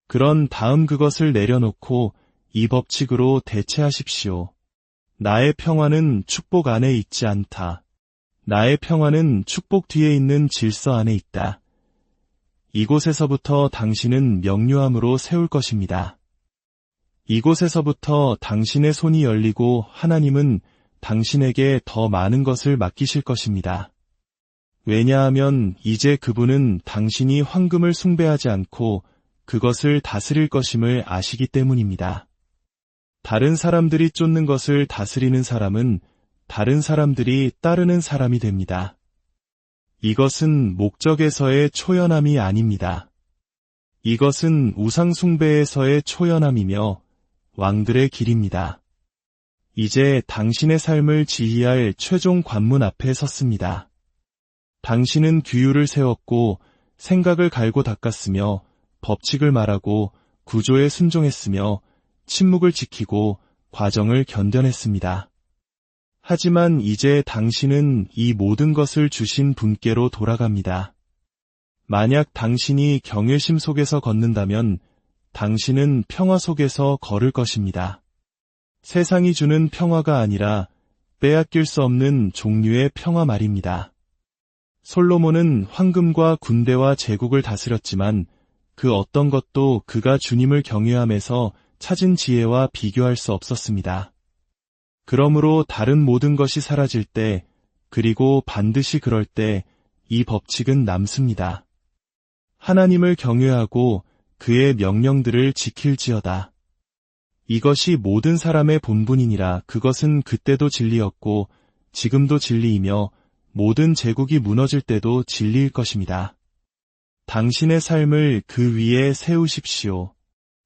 그런 다음 그것을 내려놓고 이 법칙으로 대체하십시오. 나의 평화는 축복 안에 있지 않다. 나의 평화는 축복 뒤에 있는 질서 안에 있다. 이곳에서부터 당신은 명료함으로 세울 것입니다. 이곳에서부터 당신의 손이 열리고 하나님은 당신에게 더 많은 것을 맡기실 것입니다. 왜냐하면 이제 그분은 당신이 황금을 숭배하지 않고 그것을 다스릴 것임을 아시기 때문입니다. 다른 사람들이 쫓는 것을 다스리는 사람은 다른 사람들이 따르는 사람이 됩니다. 이것은 목적에서의 초연함이 아닙니다. 이것은 우상 숭배에서의 초연함이며 왕들의 길입니다. 이제 당신의 삶을 지휘할 최종 관문 앞에 섰습니다. 당신은 규율을 세웠고 생각을 갈고 닦았으며 법칙을 말하고 구조에 순종했으며 침묵을 지키고 과정을 견뎌냈습니다. 하지만 이제 당신은 이 모든 것을 주신 분께로 돌아갑니다. 만약 당신이 경외심 속에서 걷는다면 당신은 평화 속에서 걸을 것입니다. 세상이 주는 평화가 아니라 빼앗길 수 없는 종류의 평화 말입니다. 솔로몬은 황금과 군대와 제국을 다스렸지만 그 어떤 것도 그가 주님을 경외함에서 찾은 지혜와 비교할 수 없었습니다. 그러므로 다른 모든 것이 사라질 때, 그리고 반드시 그럴 때 이 법칙은 남습니다. 하나님을 경외하고 그의 명령들을 지킬지어다. 이것이 모든 사람의 본분이니라. 그것은 그때도 진리였고 지금도 진리이며 모든 제국이 무너질 때도 진리일 것입니다. 당신의 삶을 그 위에 세우십시오.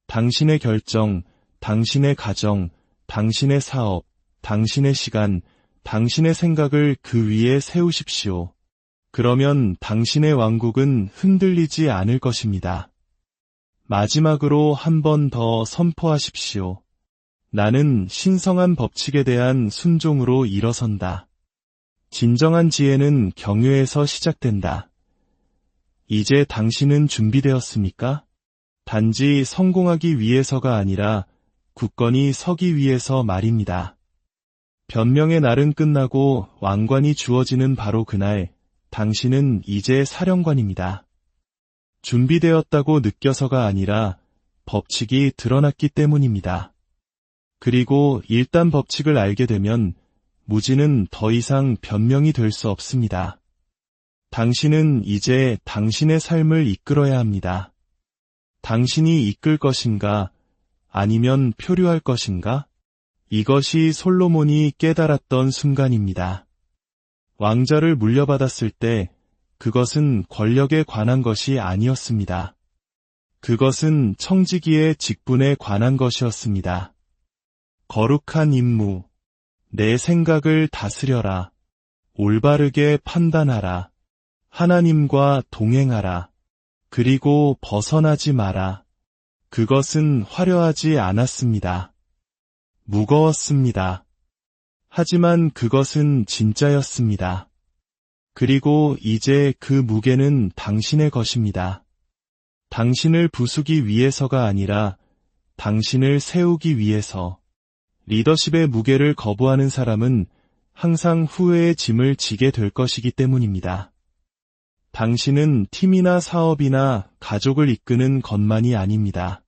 당신의 결정, 당신의 가정, 당신의 사업, 당신의 시간, 당신의 생각을 그 위에 세우십시오. 그러면 당신의 왕국은 흔들리지 않을 것입니다. 마지막으로 한 번 더 선포하십시오. 나는 신성한 법칙에 대한 순종으로 일어선다. 진정한 지혜는 경외에서 시작된다. 이제 당신은 준비되었습니까? 단지 성공하기 위해서가 아니라 굳건히 서기 위해서 말입니다. 변명의 날은 끝나고 왕관이 주어지는 바로 그날, 당신은 이제 사령관입니다. 준비되었다고 느껴서가 아니라 법칙이 드러났기 때문입니다. 그리고 일단 법칙을 알게 되면 무지는 더 이상 변명이 될 수 없습니다. 당신은 이제 당신의 삶을 이끌어야 합니다. 당신이 이끌 것인가, 아니면 표류할 것인가? 이것이 솔로몬이 깨달았던 순간입니다. 왕좌를 물려받았을 때 그것은 권력에 관한 것이 아니었습니다. 그것은 청지기의 직분에 관한 것이었습니다. 거룩한 임무. 내 생각을 다스려라. 올바르게 판단하라. 하나님과 동행하라. 그리고 벗어나지 마라. 그것은 화려하지 않았습니다. 무거웠습니다. 하지만 그것은 진짜였습니다. 그리고 이제 그 무게는 당신의 것입니다. 당신을 부수기 위해서가 아니라 당신을 세우기 위해서. 리더십의 무게를 거부하는 사람은 항상 후회의 짐을 지게 될 것이기 때문입니다. 당신은 팀이나 사업이나 가족을 이끄는 것만이 아닙니다.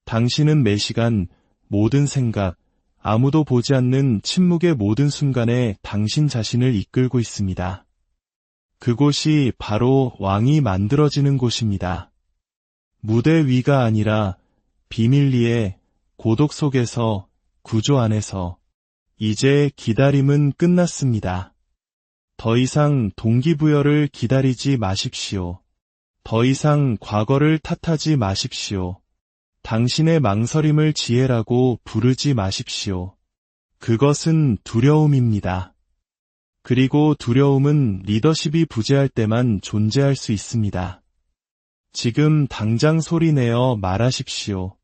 당신은 매 시간, 모든 생각, 아무도 보지 않는 침묵의 모든 순간에 당신 자신을 이끌고 있습니다. 그곳이 바로 왕이 만들어지는 곳입니다. 무대 위가 아니라 비밀리에, 고독 속에서, 구조 안에서. 이제 기다림은 끝났습니다. 더 이상 동기부여를 기다리지 마십시오. 더 이상 과거를 탓하지 마십시오. 당신의 망설임을 지혜라고 부르지 마십시오. 그것은 두려움입니다. 그리고 두려움은 리더십이 부재할 때만 존재할 수 있습니다. 지금 당장 소리내어 말하십시오.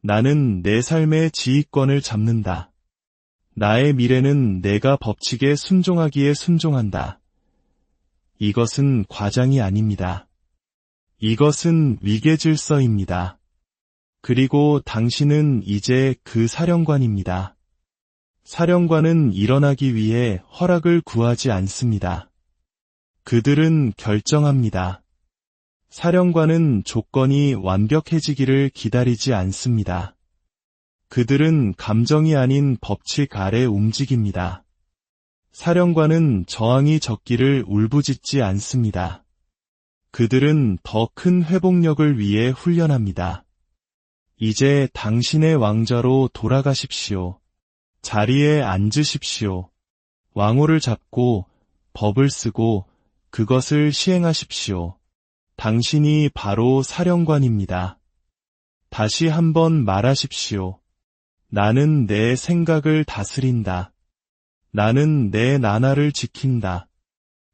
나는 내 삶의 지휘권을 잡는다. 나의 미래는 내가 법칙에 순종하기에 순종한다. 이것은 과장이 아닙니다. 이것은 위계질서입니다. 그리고 당신은 이제 그 사령관입니다. 사령관은 일어나기 위해 허락을 구하지 않습니다. 그들은 결정합니다. 사령관은 조건이 완벽해지기를 기다리지 않습니다. 그들은 감정이 아닌 법칙 아래 움직입니다. 사령관은 저항이 적기를 울부짖지 않습니다. 그들은 더 큰 회복력을 위해 훈련합니다. 이제 당신의 왕좌로 돌아가십시오. 자리에 앉으십시오. 왕호를 잡고 법을 쓰고 그것을 시행하십시오. 당신이 바로 사령관입니다. 다시 한번 말하십시오. 나는 내 생각을 다스린다. 나는 내 나라를 지킨다.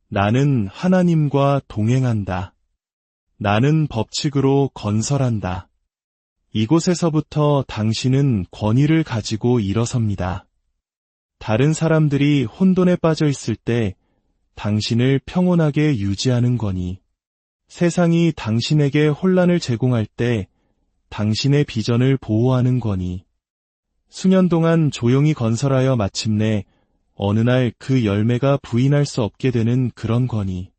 나는 하나님과 동행한다. 나는 법칙으로 건설한다. 이곳에서부터 당신은 권위를 가지고 일어섭니다. 다른 사람들이 혼돈에 빠져 있을 때 당신을 평온하게 유지하는 권위. 세상이 당신에게 혼란을 제공할 때 당신의 비전을 보호하는 권위. 수년 동안 조용히 건설하여 마침내 어느 날 그 열매가 부인할 수 없게 되는 그런 권위.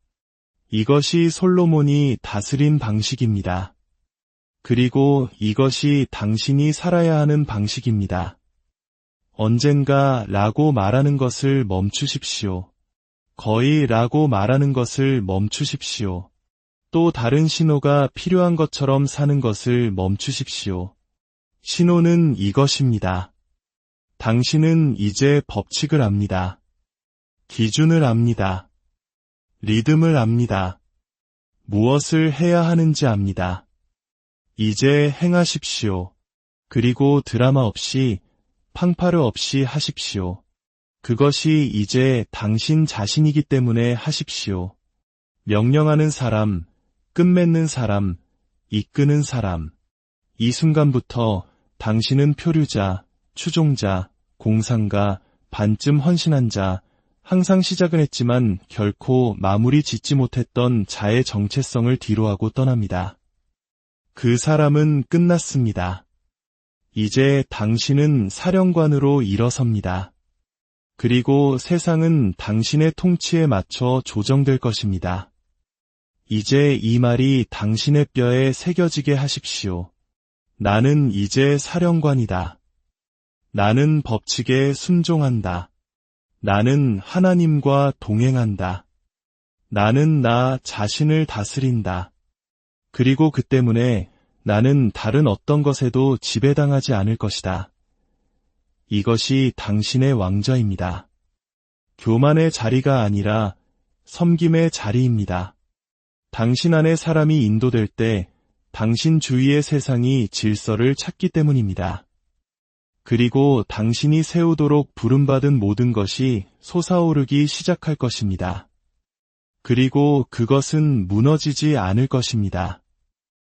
이것이 솔로몬이 다스린 방식입니다. 그리고 이것이 당신이 살아야 하는 방식입니다. 언젠가 라고 말하는 것을 멈추십시오. 거의 라고 말하는 것을 멈추십시오. 또 다른 신호가 필요한 것처럼 사는 것을 멈추십시오. 신호는 이것입니다. 당신은 이제 법칙을 압니다. 기준을 압니다. 리듬을 압니다. 무엇을 해야 하는지 압니다. 이제 행하십시오. 그리고 드라마 없이, 팡파르 없이 하십시오. 그것이 이제 당신 자신이기 때문에 하십시오. 명령하는 사람, 끝맺는 사람, 이끄는 사람. 이 순간부터 당신은 표류자, 추종자, 공상가, 반쯤 헌신한 자, 항상 시작은 했지만 결코 마무리 짓지 못했던 자의 정체성을 뒤로하고 떠납니다. 그 사람은 끝났습니다. 이제 당신은 사령관으로 일어섭니다. 그리고 세상은 당신의 통치에 맞춰 조정될 것입니다. 이제 이 말이 당신의 뼈에 새겨지게 하십시오. 나는 이제 사령관이다. 나는 법칙에 순종한다. 나는 하나님과 동행한다. 나는 나 자신을 다스린다. 그리고 그 때문에 나는 다른 어떤 것에도 지배당하지 않을 것이다. 이것이 당신의 왕좌입니다. 교만의 자리가 아니라 섬김의 자리입니다. 당신 안에 사람이 인도될 때 당신 주위의 세상이 질서를 찾기 때문입니다. 그리고 당신이 세우도록 부름받은 모든 것이 솟아오르기 시작할 것입니다. 그리고 그것은 무너지지 않을 것입니다.